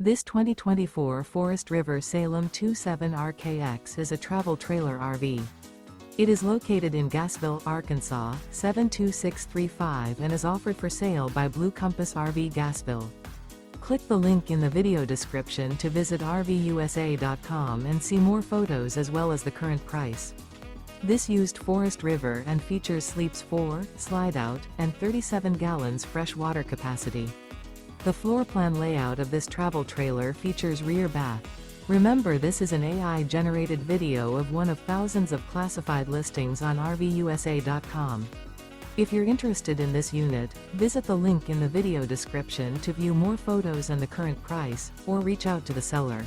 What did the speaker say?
This 2024 Forest River Salem 27RKX is a travel trailer RV. It is located in Gassville, Arkansas, 72635 and is offered for sale by Blue Compass RV Gassville. Click the link in the video description to visit RVUSA.com and see more photos as well as the current price. This used Forest River and features sleeps 4, Slideout, and 37 gallons fresh water capacity. The floor plan layout of this travel trailer features rear bath. Remember, this is an AI-generated video of one of thousands of classified listings on RVUSA.com. If you're interested in this unit, visit the link in the video description to view more photos and the current price, or reach out to the seller.